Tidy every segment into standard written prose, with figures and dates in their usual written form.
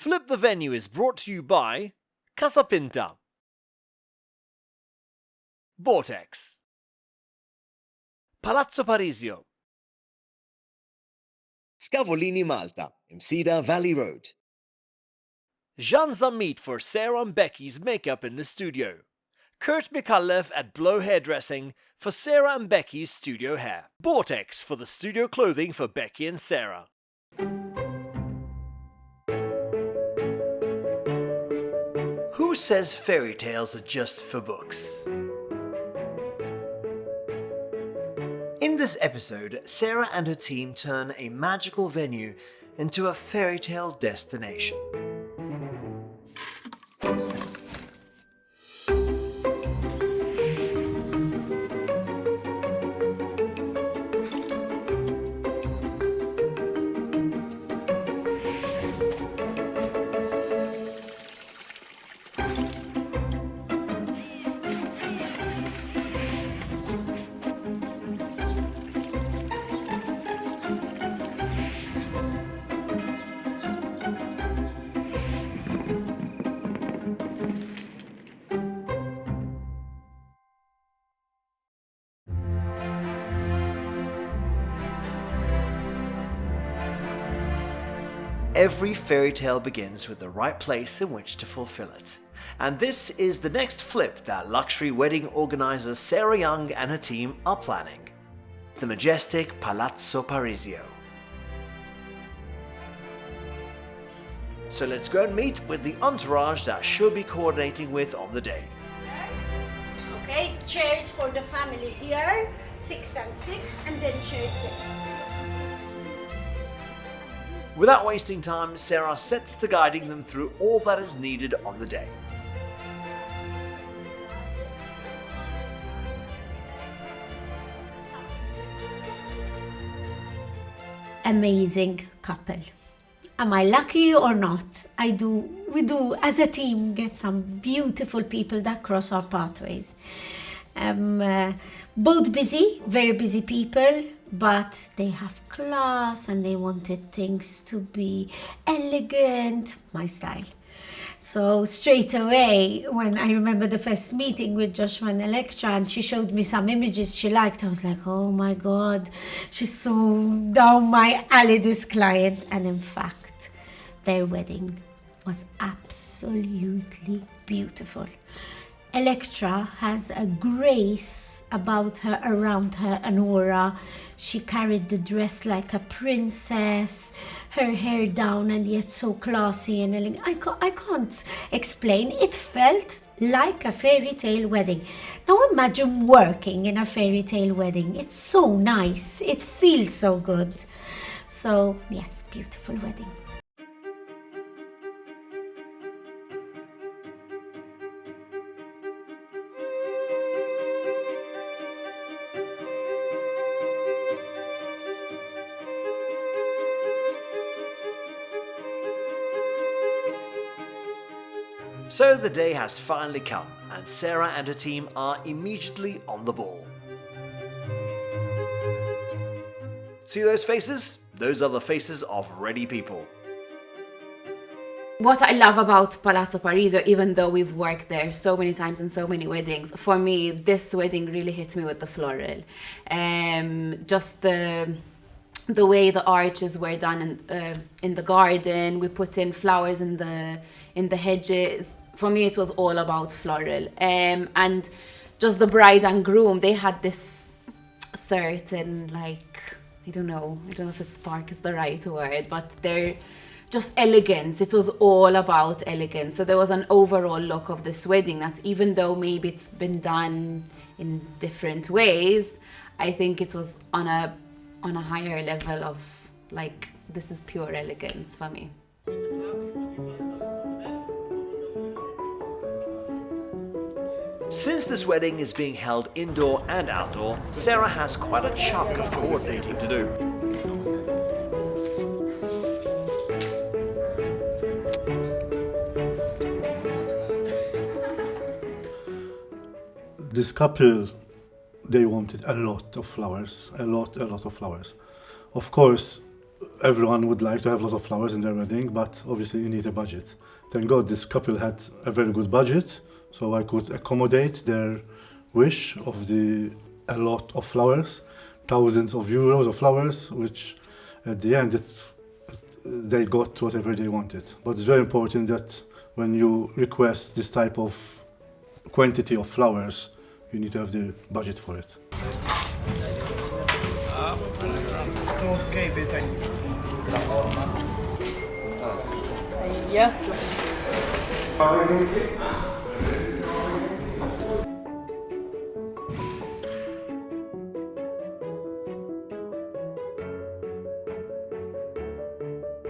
Flip the Venue is brought to you by Casa Pinta, Vortex, Palazzo Parisio, Scavolini Malta, Msida Valley Road. Jean Zamit for Sarah and Becky's makeup in the studio, Kurt Mikalev at Blow Hairdressing for Sarah and Becky's studio hair, Vortex for the studio clothing for Becky and Sarah. Who says fairy tales are just for books? In this episode, Sarah and her team turn a magical venue into a fairy tale destination. Every fairy tale begins with the right place in which to fulfill it. And this is the next flip that luxury wedding organizer Sarah Young and her team are planning. The majestic Palazzo Parisio. So let's go and meet with the entourage that she'll be coordinating with on the day. Okay, chairs for the family here, 6 and 6, and then chairs there. Without wasting time, Sarah sets to guiding them through all that is needed on the day. Amazing couple. Am I lucky or not? We do as a team get some beautiful people that cross our pathways. Both busy, very busy people, but they have class and they wanted things to be elegant, my style. So straight away, when I remember the first meeting with Joshua and Elektra and she showed me some images she liked, I was like, oh my God, she's so down my alley, this client. And in fact, their wedding was absolutely beautiful. Elektra has a grace about her, around her, an aura. She carried the dress like a princess, her hair down and yet so classy and elegant. I can't explain. It felt like a fairy tale wedding. Now imagine working in a fairy tale wedding. It's so nice. It feels so good. So yes, beautiful wedding. So the day has finally come, and Sarah and her team are immediately on the ball. See those faces? Those are the faces of ready people. What I love about Palazzo Parisio, even though we've worked there so many times in so many weddings, for me, this wedding really hit me with the floral. Just the way the arches were done in the garden, we put in flowers in the hedges. For me, it was all about floral. And just the bride and groom, they had this certain, like, I don't know if a spark is the right word, but they're just elegance. It was all about elegance. So there was an overall look of this wedding that even though maybe it's been done in different ways, I think it was on a higher level of, like, this is pure elegance for me. Since this wedding is being held indoor and outdoor, Sarah has quite a chunk of coordinating to do. This couple, they wanted a lot of flowers, a lot of flowers. Of course, everyone would like to have lots of flowers in their wedding, but obviously you need a budget. Thank God this couple had a very good budget, so I could accommodate their wish of a lot of flowers, thousands of euros of flowers, which at the end they got whatever they wanted. But it's very important that when you request this type of quantity of flowers, you need to have the budget for it.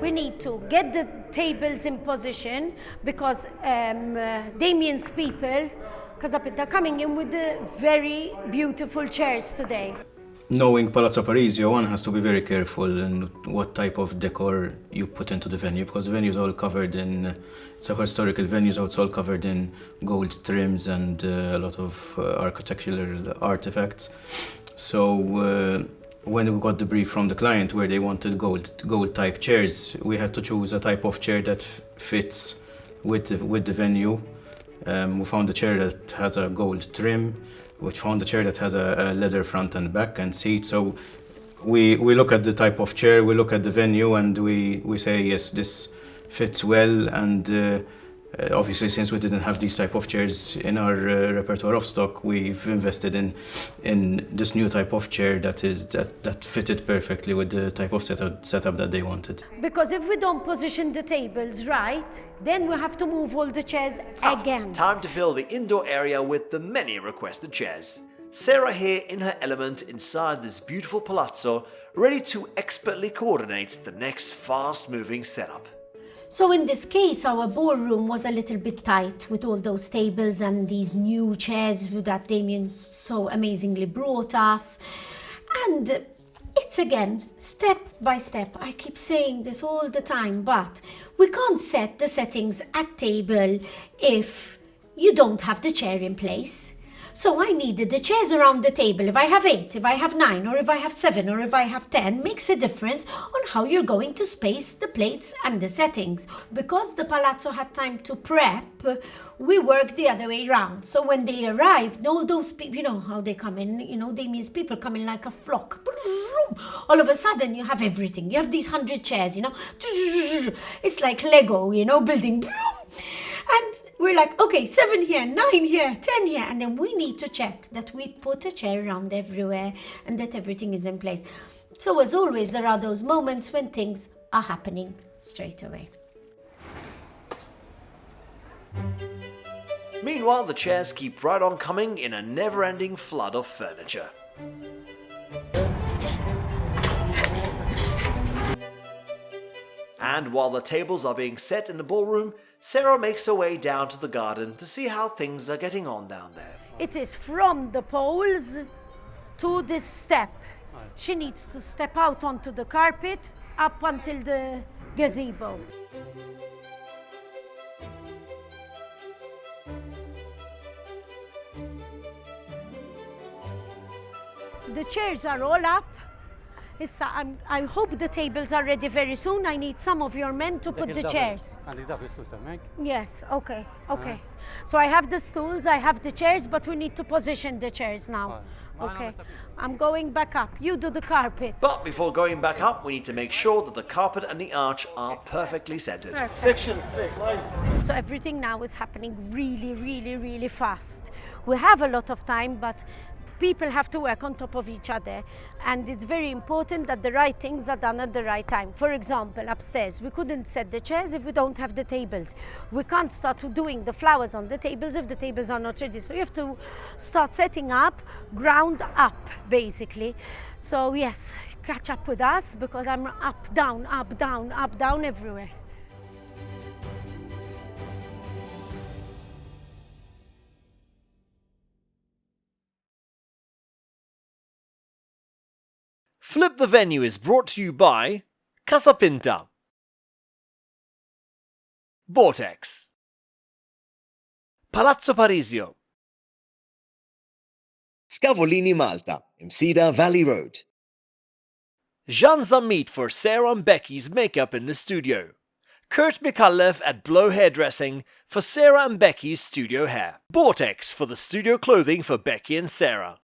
We need to get the tables in position because Damien's people, they're coming in with the very beautiful chairs today. Knowing Palazzo Parisio, one has to be very careful in what type of decor you put into the venue, because the venue is all covered in, it's a historical venue, so it's all covered in gold trims and a lot of architectural artifacts. So when we got the brief from the client where they wanted gold type chairs, we had to choose a type of chair that fits with the venue. We found a chair that has a gold trim. We found a chair that has a leather front and back and seat. So we look at the type of chair, we look at the venue, and we say, yes, this fits well. And obviously, since we didn't have these type of chairs in our repertoire of stock, we've invested in this new type of chair that fitted perfectly with the type of setup that they wanted. Because if we don't position the tables right, then we have to move all the chairs again. Time to fill the indoor area with the many requested chairs. Sarah here in her element inside this beautiful palazzo, ready to expertly coordinate the next fast-moving setup. So in this case, our ballroom was a little bit tight with all those tables and these new chairs that Damien so amazingly brought us. And it's again, step by step. I keep saying this all the time, but we can't set the settings at table if you don't have the chair in place. So I needed the chairs around the table. If I have 8, if I have 9, or if I have 7, or if I have 10, makes a difference on how you're going to space the plates and the settings. Because the palazzo had time to prep, we worked the other way around. So when they arrived, all those people, you know how they come in, Damien's people come in like a flock. All of a sudden you have everything. You have these 100 chairs, It's like Lego, building. And we're like, okay, 7 here, 9 here, 10 here. And then we need to check that we put a chair around everywhere and that everything is in place. So as always, there are those moments when things are happening straight away. Meanwhile, the chairs keep right on coming in a never-ending flood of furniture. And while the tables are being set in the ballroom, Sarah makes her way down to the garden to see how things are getting on down there. It is from the poles to this step. She needs to step out onto the carpet up until the gazebo. The chairs are all up. I hope the tables are ready very soon. I need some of your men to put the chairs. Yes, okay. So I have the stools, I have the chairs, but we need to position the chairs now. Okay, I'm going back up. You do the carpet. But before going back up, we need to make sure that the carpet and the arch are perfectly centered. Perfect. Sections, straight line. So everything now is happening really, really, really fast. We have a lot of time, but people have to work on top of each other, and it's very important that the right things are done at the right time. For example, upstairs, we couldn't set the chairs if we don't have the tables. We can't start doing the flowers on the tables if the tables are not ready. So you have to start setting up, ground up, basically. So yes, catch up with us because I'm up, down, everywhere. Flip the Venue is brought to you by Casa Pinta, Vortex, Palazzo Parisio, Scavolini Malta, Msida Valley Road. Jean Zamit for Sarah and Becky's makeup in the studio. Kurt Micallef at Blow Hairdressing for Sarah and Becky's studio hair. Vortex for the studio clothing for Becky and Sarah.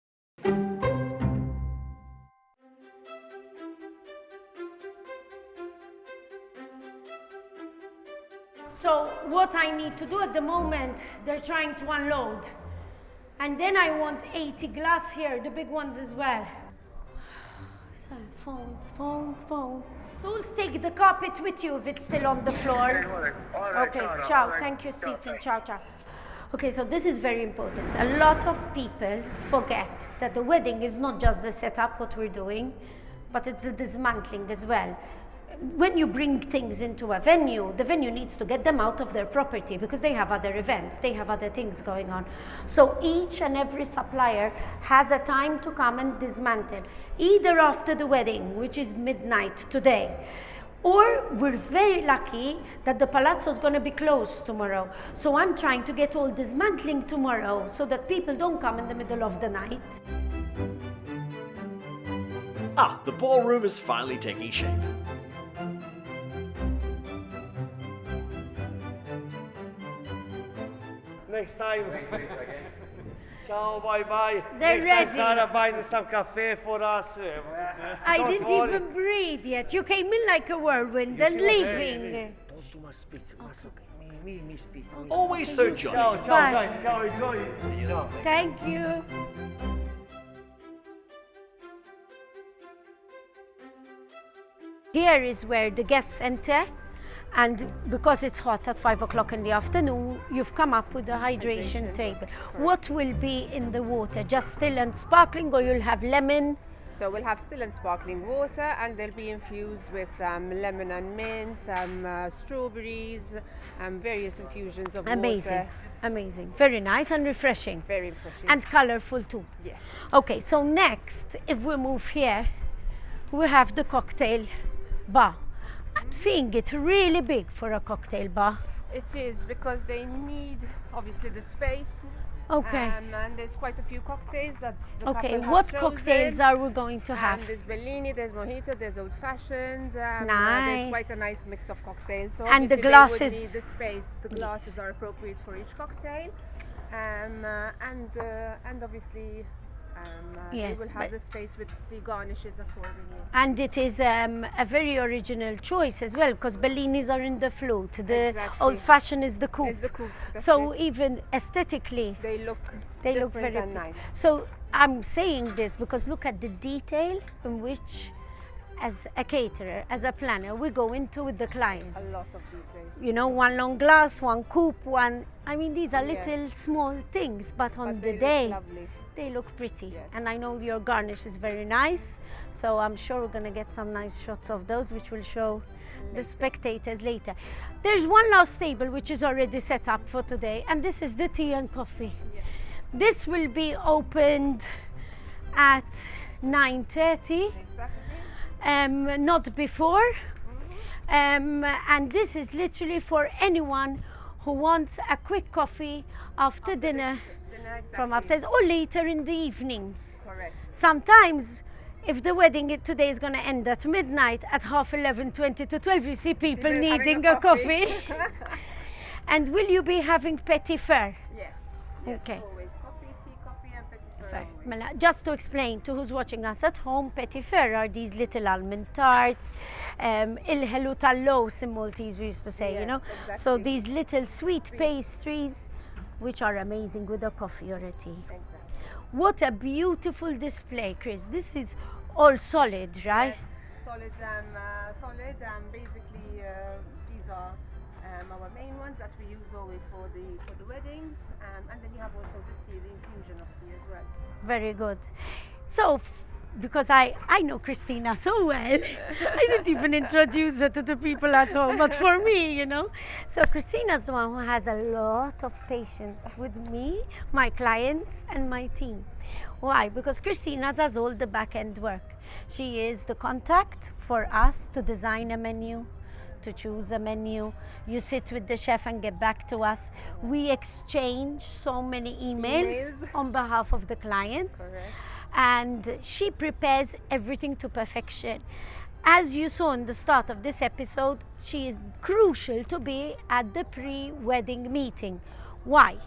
So what I need to do at the moment, they're trying to unload. And then I want 80 glass here, the big ones as well. So, phones. Stools, take the carpet with you if it's still on the floor. Okay, ciao. Thank you, Stephen. Ciao. Okay, so this is very important. A lot of people forget that the wedding is not just the setup, what we're doing, but it's the dismantling as well. When you bring things into a venue, the venue needs to get them out of their property because they have other events, they have other things going on. So each and every supplier has a time to come and dismantle, either after the wedding, which is midnight today, or we're very lucky that the palazzo is going to be closed tomorrow. So I'm trying to get all dismantling tomorrow so that people don't come in the middle of the night. The ballroom is finally taking shape. Next time. Ciao, bye. They're Next ready. time, Sarah buying some cafe for us. I Don't didn't worry. even breathe yet. You came in like a whirlwind and leaving. Don't too much speak. Me speak. Always so jolly. Ciao, Bye. guys. Ciao, enjoy. You know. Thank you. Here is where the guests enter, and because it's hot at 5 o'clock in the afternoon, you've come up with a hydration table. What will be in the water? Just still and sparkling, or you'll have lemon? So we'll have still and sparkling water, and they'll be infused with lemon and mint, strawberries, various infusions of water. Amazing. Very nice and refreshing. Very refreshing. And colorful too. Yes. Okay, so next, if we move here, we have the cocktail bar. I'm seeing it really big for a cocktail bar. It is because they need obviously the space. Okay. And there's quite a few cocktails that the Okay, couple have what chosen. cocktails are we going to have? There's Bellini, there's Mojito, there's Old Fashioned. Nice. There's quite a nice mix of cocktails. So And the obviously glasses- They would need the space. The glasses are appropriate for each cocktail. And obviously Yes, they will have the space with the garnishes accordingly. And it is a very original choice as well, because Bellinis are in the flute, the Exactly. old fashioned is the coupe. It's the coupe, that's So it. even aesthetically, They look they look different very and pretty. nice. So I'm saying this because look at the detail in which, as a caterer, as a planner, we go into with the A clients. lot of detail. You know, one long glass, one coupe, one. I mean, these are Yes. little small things, but on But the they day, look lovely. they look pretty. Yes. And I know your garnish is very nice, so I'm sure we're gonna get some nice shots of those, which will show the spectators later. There's one last table which is already set up for today, and this is the tea and coffee. This will be opened at 9:30, Exactly. not before. And this is literally for anyone who wants a quick coffee after dinner from upstairs or later in the evening. Correct. Sometimes, if the wedding today is going to end at midnight, at 11:30, 20 to 12, you see people People having needing a a coffee. And will you be having petit fer? Yes. Okay. Always coffee and petit four. Fair. Just to explain to who's watching us at home, petit fer are these little almond tarts, il-ħelu tal-los in Maltese we used to say, you Yes, know. exactly. So these little sweet pastries, which are amazing with a coffee or a tea. Exactly. What a beautiful display, Chris. This is all solid, right? Yes, solid. Basically, these are our main ones that we use always for the weddings, and then you have also the tea, the infusion of tea as well. Very good. So, because I know Christina so well, I didn't even introduce her to the people at home, but for me, you know. So Christina's the one who has a lot of patience with me, my clients, and my team. Why? Because Christina does all the back-end work. She is the contact for us to design a menu, to choose a menu. You sit with the chef and get back to us. We exchange so many emails. On behalf of the clients. Correct. and she prepares everything to perfection. As you saw in the start of this episode, she is crucial to be at the pre-wedding meeting. Why?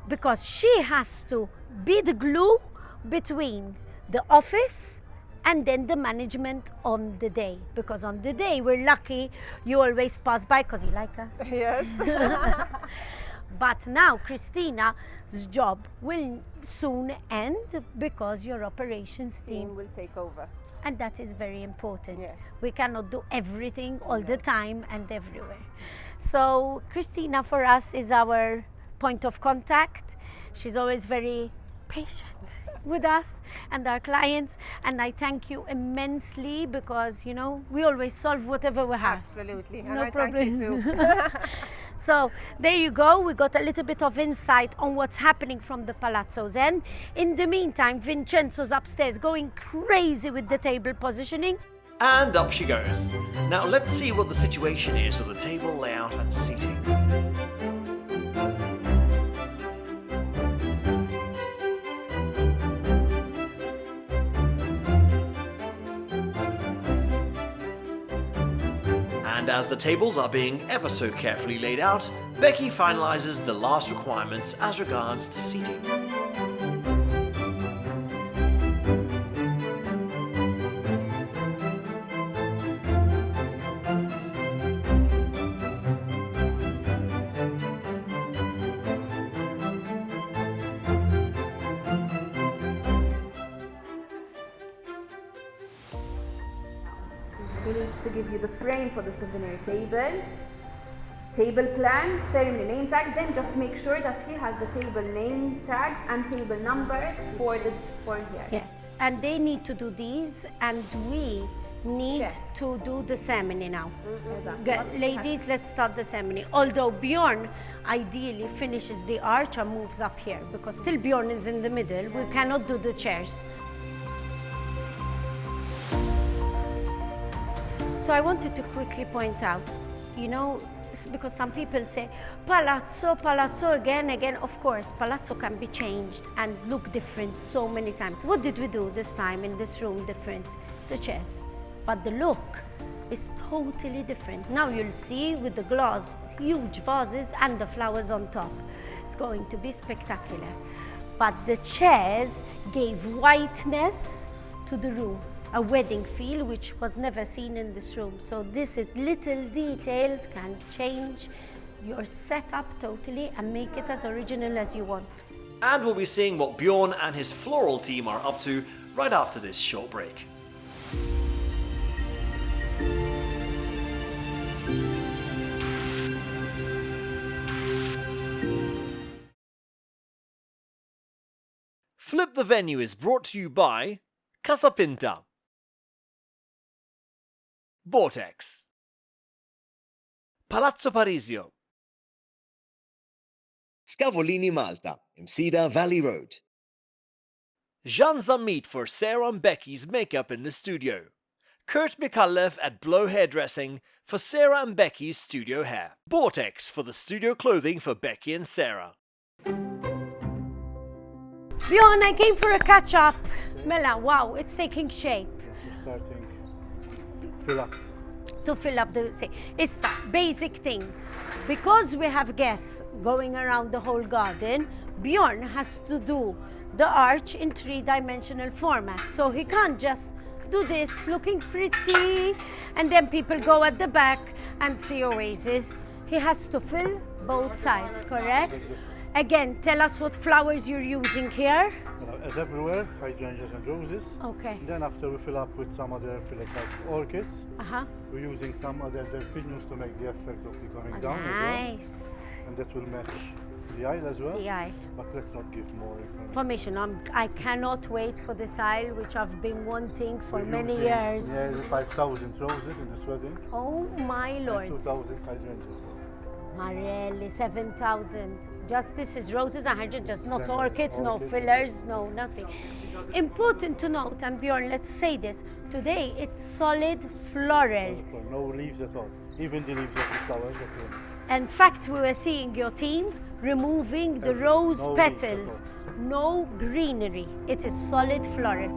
Because she has to be the glue between the office and then the management on the day. Because on the day, we're lucky you always pass by because you like us. Yes. But now Christina's job will soon end because your operations team will take over. and that is very important. Yes. We cannot do everything all the time and everywhere. So Christina for us is our point of contact. She's always very patient with us and our clients, and I thank you immensely because, you know, we always solve whatever we have. Absolutely. And No I thank you problem. too. So there you go, we got a little bit of insight on what's happening from the palazzos, and in the meantime Vincenzo's upstairs going crazy with the table positioning. And up she goes. Now let's see what the situation is with the table layout and seating. And as the tables are being ever so carefully laid out, Becky finalizes the last requirements as regards to seating. He needs to give you the frame for the souvenir table, table plan, ceremony name tags. Then just make sure that he has the table name tags and table numbers for here. Yes, and they need to do these, and we need Yeah. to do the ceremony now. Exactly. Good. Ladies, let's start the ceremony. Although Bjorn ideally finishes the arch and moves up here, because still Bjorn is in the middle. We cannot do the chairs. So I wanted to quickly point out, you know, because some people say, palazzo, palazzo, again. Of course, palazzo can be changed and look different so many times. What did we do this time in this room different? The chairs. But the look is totally different. Now you'll see with the glass, huge vases and the flowers on top. It's going to be spectacular. But the chairs gave whiteness to the room, a wedding feel which was never seen in this room. So this is little details can change your setup totally and make it as original as you want. And we'll be seeing what Bjorn and his floral team are up to right after this short break. Flip the Venue is brought to you by Casa Pinta, Vortex, Palazzo Parisio, Scavolini Malta, Msida Valley Road. Jean Zamit for Sarah and Becky's makeup in the studio, Kurt Mikalev at Blow Hairdressing for Sarah and Becky's studio hair, Vortex for the studio clothing for Becky and Sarah. Bjorn, I came for a catch-up. Mela, wow, it's taking shape. Starting fill up. To fill up the, it's a basic thing. Because we have guests going around the whole garden, Bjorn has to do the arch in 3-dimensional format. So he can't just do this looking pretty and then people go at the back and see oasis. He has to fill both sides, correct? Again, tell us what flowers you're using here. As everywhere, hydrangeas and roses. Okay. And then after we fill up with some other fillets like orchids, we're using some other delphiniums to make the effect of the coming down as well. Nice. And that will match the aisle as well. The aisle. But let's not give more information. I cannot wait for this aisle, which I've been wanting for We're many using years. Nearly 5,000 roses in this wedding. Oh my lord. And 2,000 hydrangeas. Marelli, 7,000. Just this is roses and hydrangeas, not Then orchids, no orchids. fillers, no nothing. Important to note, and Bjorn, let's say this, today it's solid floral. No leaves at all. Even the leaves of the flowers. In fact, we were seeing your team removing the rose No leaves petals. at no greenery. It is solid floral.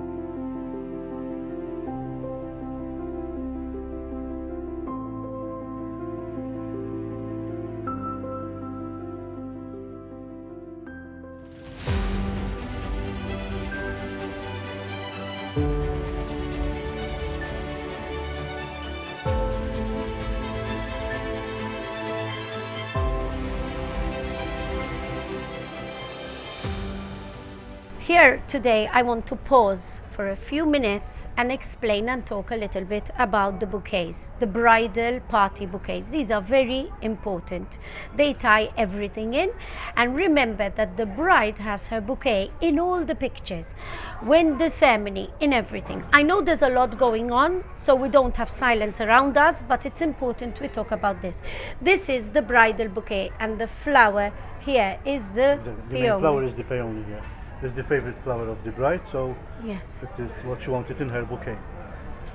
Here today I want to pause for a few minutes and explain and talk a little bit about the bouquets, the bridal party bouquets. These are very important. They tie everything in, and remember that the bride has her bouquet in all the pictures, when the ceremony, in everything. I know there's a lot going on, so we don't have silence around us, but it's important we talk about this. This is the bridal bouquet, and the flower here is the The main flower is the peony here. It's the favorite flower of the bride, so Yes. it is what she wanted in her bouquet.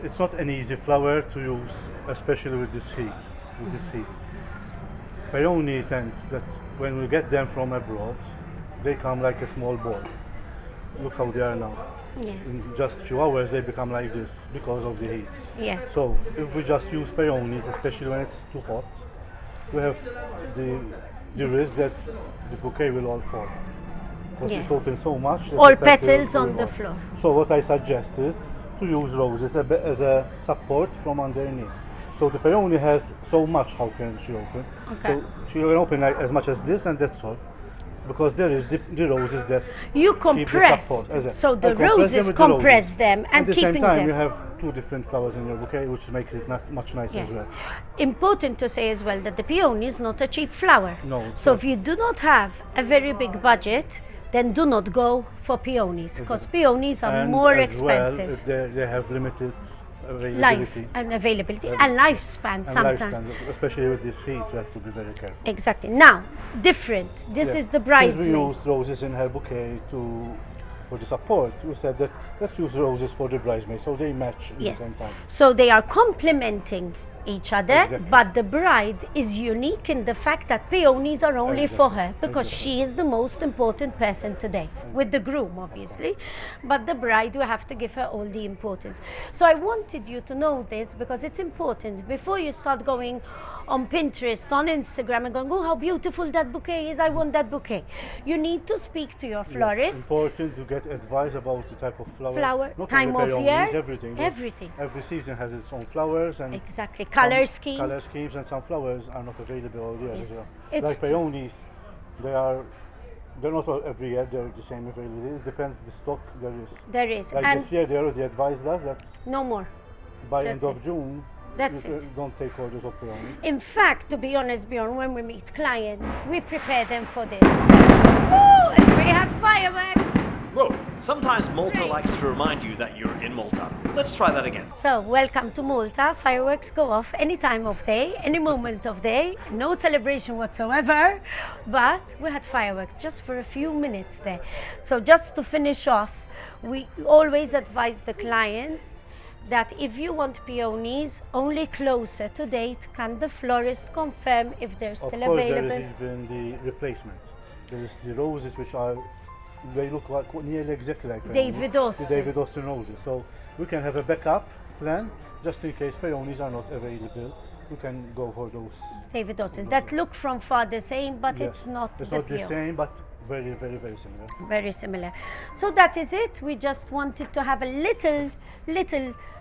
It's not an easy flower to use, especially with this heat. Peony tends that when we get them from abroad, they come like a small ball. Look how they are now. Yes. In just a few hours they become like this because of the heat. Yes. So if we just use peonies, especially when it's too hot, we have the risk that the bouquet will all fall. Because Yes. it opens so much. that All the petal petals will on the fall. floor. So what I suggest is to use roses as a support from underneath. So the peony has so much, how can she open? Okay. So she can open like as much as this, and that's all. Because there is the roses that You keep the compressed, support. so the I compress them roses with the compress roses. them and At the keeping same time, them. you have two different flowers in your bouquet, which makes it much nicer as Yes. well. Important to say as well that the peony is not a cheap flower. No, it's So not. if you do not have a very big budget, then do not go for peonies, because peonies are And more as well, expensive. they have limited availability. Life and availability and lifespan and sometimes. lifespan, especially with this heat, you have to be very careful. Exactly. Now, different. This Yeah. is the Since bridesmaid. we used roses in her bouquet for the support, we said that let's use roses for the bridesmaid, so they match at the Yes. same time. So they are complementing each other, Exactly. but the bride is unique in the fact that peonies are only for her, because she is the most important person today, with the groom obviously, but the bride, we have to give her all the importance. So I wanted you to know this because it's important before you start going on Pinterest, on Instagram and going, oh, how beautiful that bouquet is, I want that bouquet. You need to speak to your It's florist. important to get advice about the type of flower, not time only of peonies, year, everything. everything. Every season has its own flowers and Exactly, some color schemes. Color schemes, and some flowers are not available all year as Yes. well. It's Like peonies, they're not all every year they're the same availability. It depends the stock there is. There is, Like and this year, they already advised us that no more. by That's end of it. June, That's you it. don't take orders of peonies. In fact, to be honest, Bjorn, when we meet clients, we prepare them for this. Oh, and we have fireworks. Whoa, sometimes Malta likes to remind you that you're in Malta. Let's try that again. So, welcome to Malta. Fireworks go off any time of day, any moment of day. No celebration whatsoever, but we had fireworks just for a few minutes there. So, just to finish off, we always advise the clients that if you want peonies, only closer to date can the florist confirm if they're Of still course, available. there is even the replacement. There is the roses which they look like nearly exactly like peonies. David Austin. The David Austin roses. So we can have a backup plan just in case peonies are not available. We can go for those. David Austin, that look from far the same, but Yes. it's not It's the not the peony. same, but very, very, very similar. Very similar. So that is it. We just wanted to have a little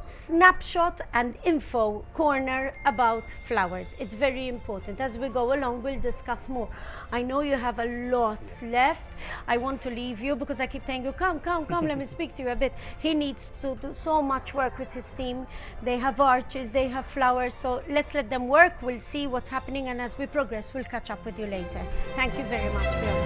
snapshot and info corner about flowers. It's very important. As we go along, we'll discuss more. I know you have a lot left. I want to leave you because I keep telling you, come, let me speak to you a bit. He needs to do so much work with his team. They have arches, they have flowers, so let's let them work. We'll see what's happening, and as we progress, we'll catch up with you later. Thank you very much, Bill.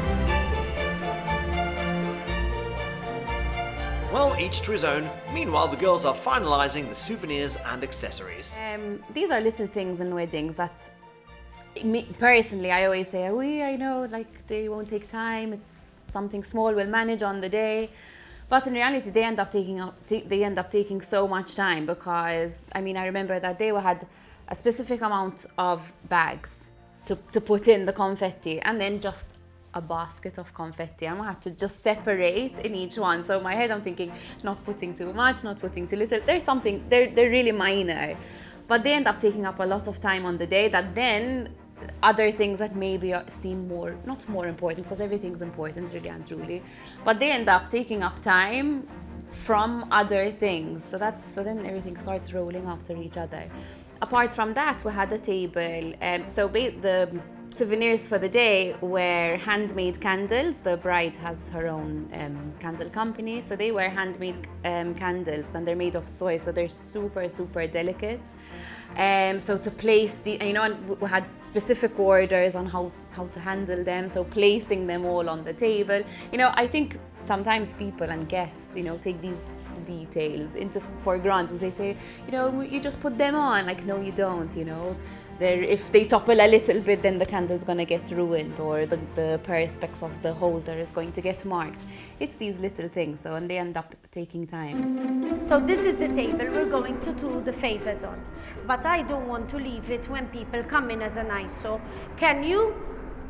Well, each to his own. Meanwhile, the girls are finalizing the souvenirs and accessories. These are little things in weddings that, me, personally, I always say, I know, like, they won't take time. It's something small, we'll manage on the day. But in reality, they end up taking so much time because, I mean, I remember that day we had a specific amount of bags to put in the confetti, and then just a basket of confetti. I'm gonna have to just separate in each one. So in my head I'm thinking, not putting too much, not putting too little. They're really minor, but they end up taking up a lot of time on the day that then other things that maybe seem not more important, because everything's important really and truly, but they end up taking up time from other things. So then everything starts rolling after each other. Apart from that, we had a table. The souvenirs for the day were handmade candles. The bride has her own candle company, so they were handmade candles, and they're made of soy, so they're super, super delicate. So to place and we had specific orders on how to handle them, so placing them all on the table. I think sometimes people and guests, take these details for granted. They say, you just put them on. Like, no, you don't, if they topple a little bit, then the candle's gonna get ruined, or the perspex of the holder is going to get marked. It's these little things, and they end up taking time. So this is the table we're going to do the favors on. But I don't want to leave it when people come in as an ISO. Can you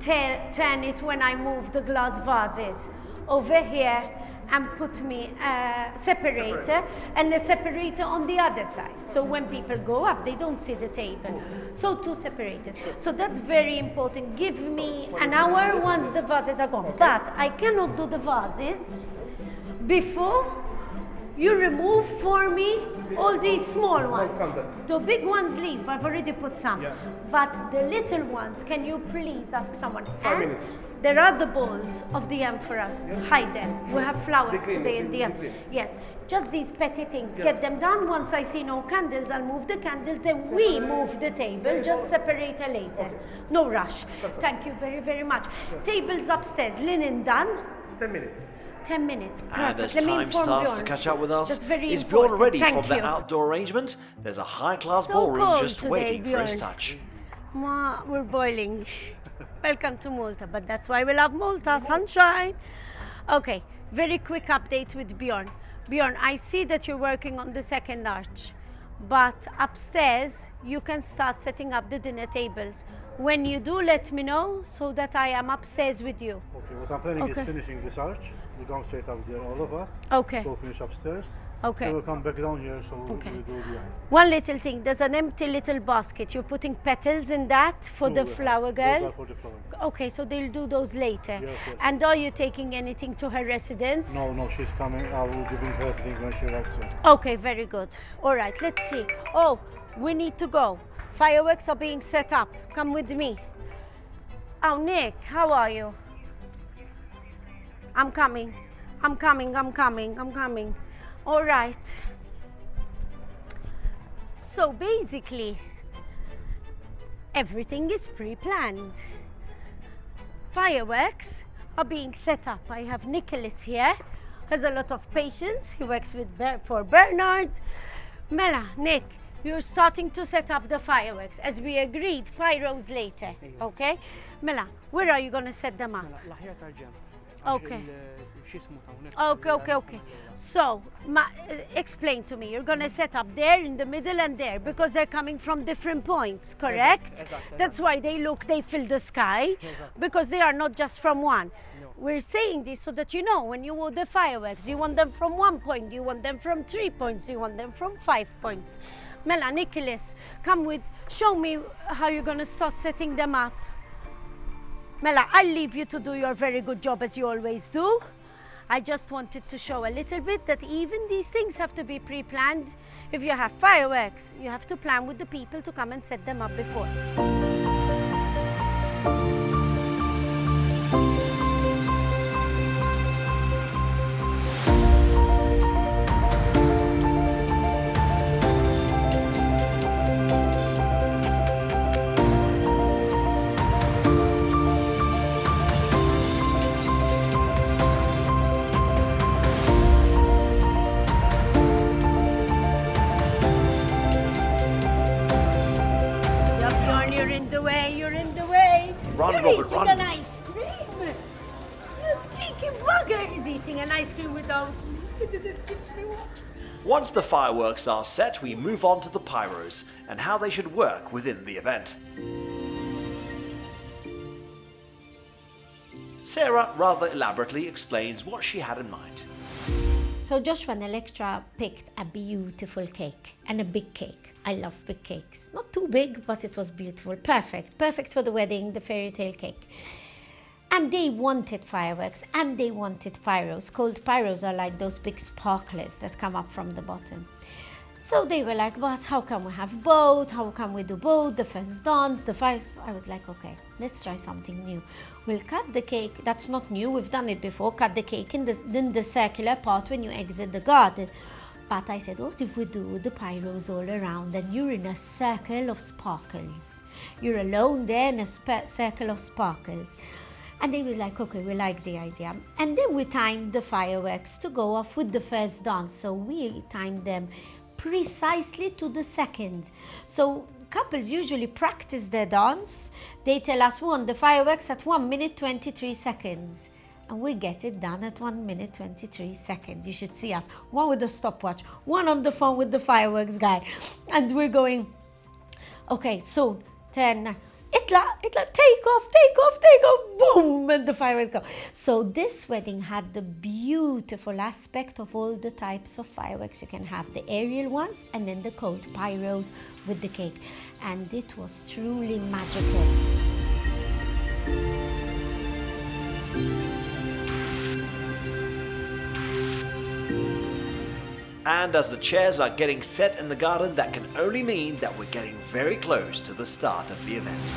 turn it when I move the glass vases over here and put me a separator and a separator on the other side? So when people go up, they don't see the table. So 2 separators. So that's very important. Give me an hour once the vases are gone. But I cannot do the vases before you remove for me all these small ones. The big ones leave, I've already put some. Yeah. But the little ones, can you please ask someone? 5 minutes. There are the bowls of the emperors. Yeah. Hide them. We have flowers today in the end. Yes, just these petty things. Yes. Get them done. Once I see no candles, I'll move the candles. Then we move the table. Just separate her later. Okay. No rush. Perfect. Thank you very, very much. Yeah. Tables upstairs. Linen done. 10 minutes. 10 minutes. Perfect. And as time starts to catch up with us, that's very is Bjorn important. ready Thank for you. the outdoor arrangement? There's a high-class So ballroom cold just today, waiting for his Bjorn. touch. We're boiling. Welcome to Malta, but that's why we love Malta, sunshine. Okay, very quick update with Bjorn. Bjorn, I see that you're working on the second arch, but upstairs you can start setting up the dinner tables. When you do, let me know so that I am upstairs with you. Okay, what I'm planning is finishing this arch. We're going straight up there, all of us. Okay. Go finish upstairs. Okay. Then we'll come back down here, so we'll do the arch. One little thing, there's an empty little basket. You're putting petals in that for the flower girl? Those are for the flower girl. Okay, so they'll do those later. Yes, yes. And are you taking anything to her residence? No, she's coming. I will give her everything when she arrives here. Okay, very good. All right, let's see. Oh, we need to go. Fireworks are being set up. Come with me. Oh, Nick, how are you? I'm coming. All right. So basically, everything is pre-planned. Fireworks are being set up. I have Nicholas here, has a lot of patience. He works for Bernard. Mela, Nick, you're starting to set up the fireworks. As we agreed, pyros later, okay? Mela, where are you going to set them up? Okay. Okay. So, explain to me. You're going to set up there, in the middle, and there, because they're coming from different points, correct? Exactly. That's why they fill the sky, because they are not just from one. No. We're saying this so that you know, when you want the fireworks, do you want them from 1 point? Do you want them from 3 points? Do you want them from 5 points? Mela, Nicholas, show me how you're going to start setting them up. Mela, I'll leave you to do your very good job as you always do. I just wanted to show a little bit that even these things have to be pre-planned. If you have fireworks, you have to plan with the people to come and set them up before. Run, Robert, run! An ice cream! You cheeky bugger is eating an ice cream without me. Once the fireworks are set, we move on to the pyros and how they should work within the event. Sarah rather elaborately explains what she had in mind. So Joshua and Elektra picked a beautiful cake, and a big cake. I love big cakes. Not too big, but it was beautiful. Perfect. Perfect for the wedding, the fairy tale cake. And they wanted fireworks, and they wanted pyros. Cold pyros are like those big sparklers that come up from the bottom. So they were like, but how can we have both? How can we do both? The first dance, the fires. I was like, okay, let's try something new. We'll cut the cake. That's not new. We've done it before. Cut the cake in the circular part when you exit the garden. But I said, what if we do the pyros all around and you're in a circle of sparkles? You're alone there in a circle of sparkles. And they was like, okay, we like the idea. And then we timed the fireworks to go off with the first dance. So we timed them precisely to the second. So couples usually practice their dance. They tell us we want the fireworks at 1 minute 23 seconds. And we get it done at 1 minute 23 seconds. You should see us. One with the stopwatch, one on the phone with the fireworks guy. And we're going, okay, soon, 10, Itla, take off, boom, and the fireworks go. So this wedding had the beautiful aspect of all the types of fireworks. You can have the aerial ones and then the cold pyros with the cake. And it was truly magical. And as the chairs are getting set in the garden, that can only mean that we're getting very close to the start of the event.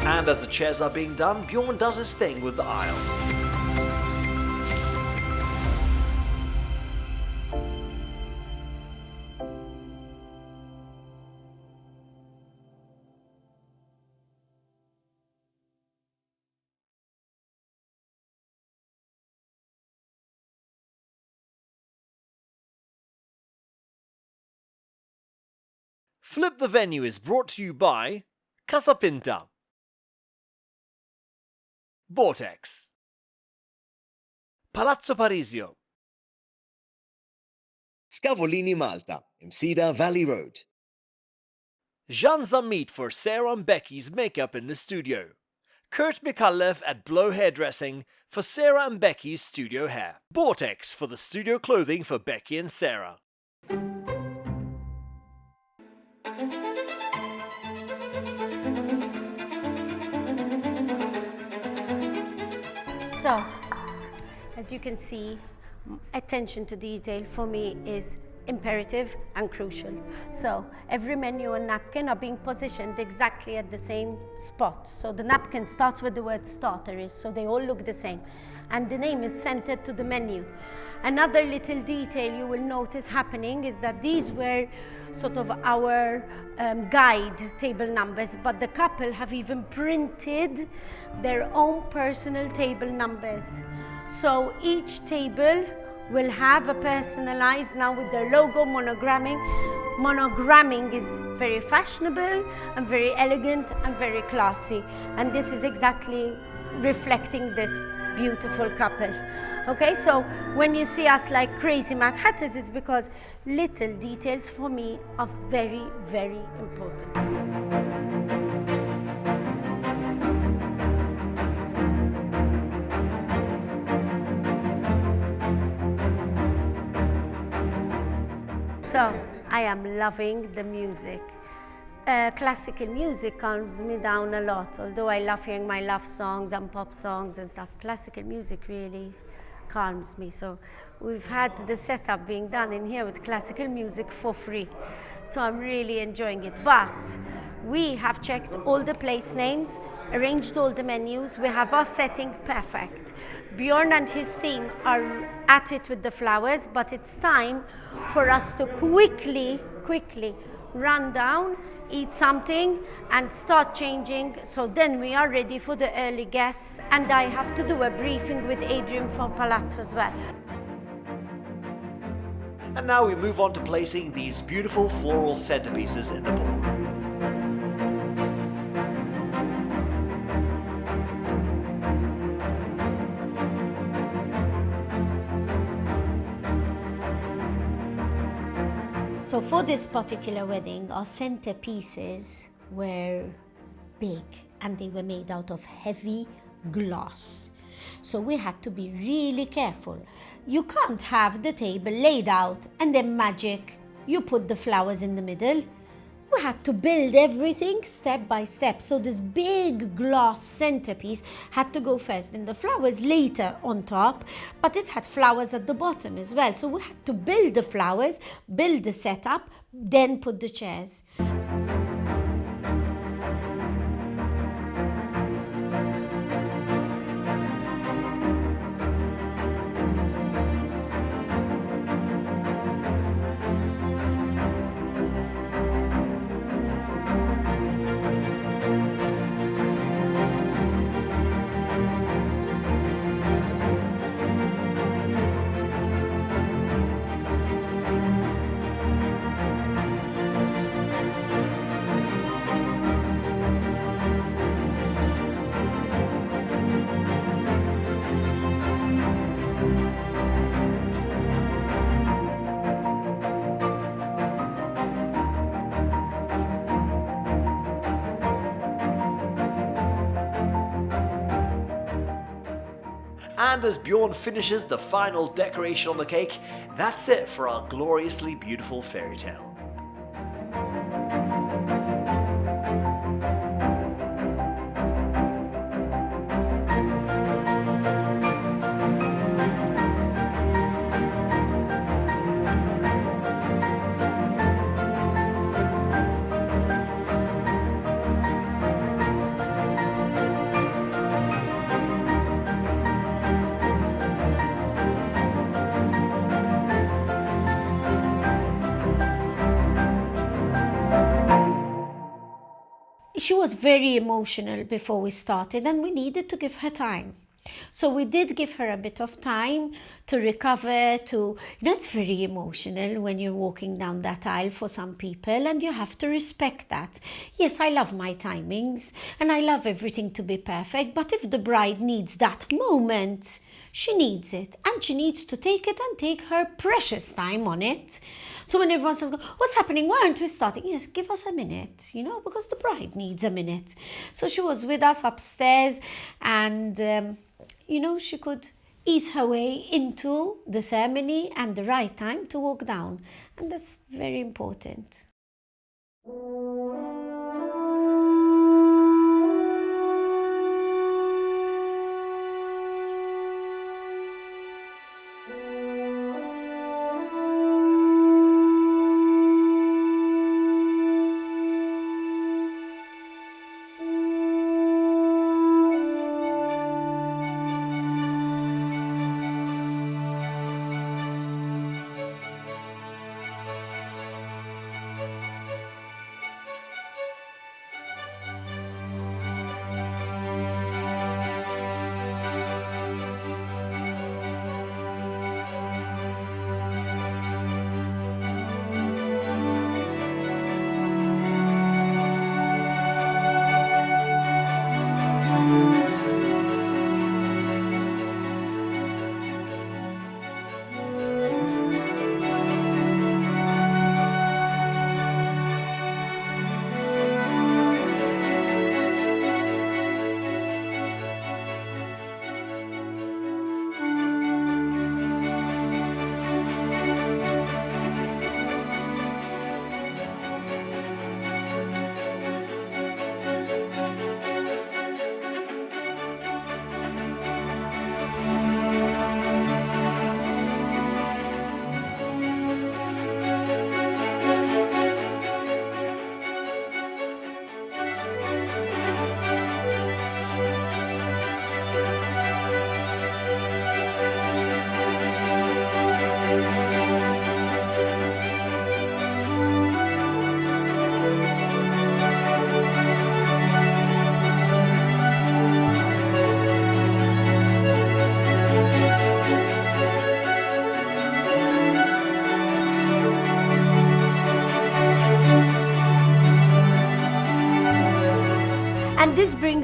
And as the chairs are being done, Bjorn does his thing with the aisle. Flip the Venue is brought to you by Casa Pinta, Vortex, Palazzo Parisio, Scavolini Malta, Msida Valley Road. Jean's a meet for Sarah and Becky's makeup in the studio. Kurt Micallef at Blow Hairdressing for Sarah and Becky's studio hair. Vortex for the studio clothing for Becky and Sarah. So, as you can see, attention to detail for me is imperative and crucial. So every menu and napkin are being positioned exactly at the same spot. So the napkin starts where the word starter is, so they all look the same. And the name is centered to the menu. Another little detail you will notice happening is that these were sort of our guide table numbers, but the couple have even printed their own personal table numbers. So each table will have a personalized, now with their logo, monogramming. Monogramming is very fashionable and very elegant and very classy. And this is exactly reflecting this beautiful couple. Okay, so when you see us like crazy Mad Hatters, it's because little details for me are very, very important. So, I am loving the music. Classical music calms me down a lot, although I love hearing my love songs and pop songs and stuff. Classical music really calms me. So we've had the setup being done in here with classical music for free. So I'm really enjoying it. But we have checked all the place names, arranged all the menus. We have our setting perfect. Bjorn and his team are at it with the flowers, but it's time for us to quickly run down, eat something and start changing, so then we are ready for the early guests. And I have to do a briefing with Adrian for Palazzo as well. And now we move on to placing these beautiful floral centerpieces in the ballroom. So for this particular wedding, our centerpieces were big and they were made out of heavy glass. So we had to be really careful. You can't have the table laid out and then magic, you put the flowers in the middle. We had to build everything step by step. So this big glass centerpiece had to go first and the flowers later on top, but it had flowers at the bottom as well. So we had to build the flowers, build the setup, then put the chairs. And as Bjorn finishes the final decoration on the cake, that's it for our gloriously beautiful fairy tale. She was very emotional before we started and we needed to give her time. So we did give her a bit of time to recover, it's very emotional when you're walking down that aisle for some people and you have to respect that. Yes, I love my timings and I love everything to be perfect, but if the bride needs that moment, she needs it and she needs to take it and take her precious time on it. So when everyone says, what's happening? Why aren't we starting? Yes, give us a minute, because the bride needs a minute. So she was with us upstairs and, she could ease her way into the ceremony and the right time to walk down. And that's very important.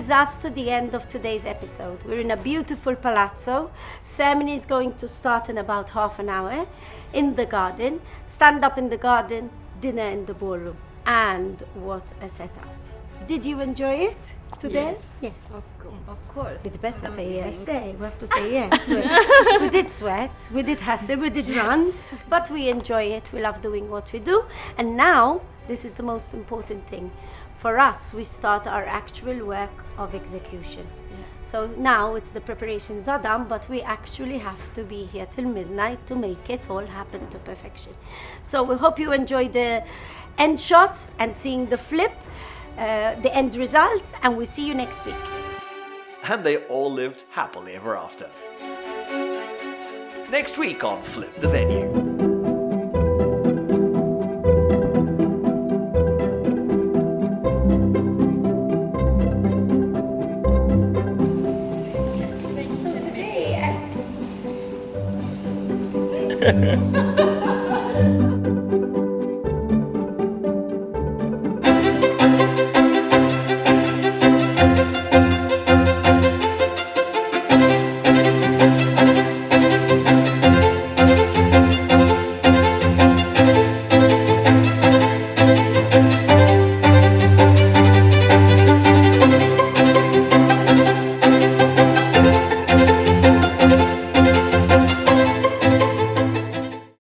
brings us to the end of today's episode. We're in a beautiful palazzo. Ceremony is going to start in about half an hour in the garden. Stand up in the garden, dinner in the ballroom. And what a setup. Did you enjoy it today? Yes. Of course. We'd better say yes. We have to say yes. We did sweat, we did hustle, we did run, but we enjoy it. We love doing what we do. And now, this is the most important thing. For us, we start our actual work of execution. So now it's the preparations are done, but we actually have to be here till midnight to make it all happen to perfection. So we hope you enjoy the end shots and seeing the flip, the end results, and we'll see you next week. And they all lived happily ever after. Next week on Flip the Venue. Today,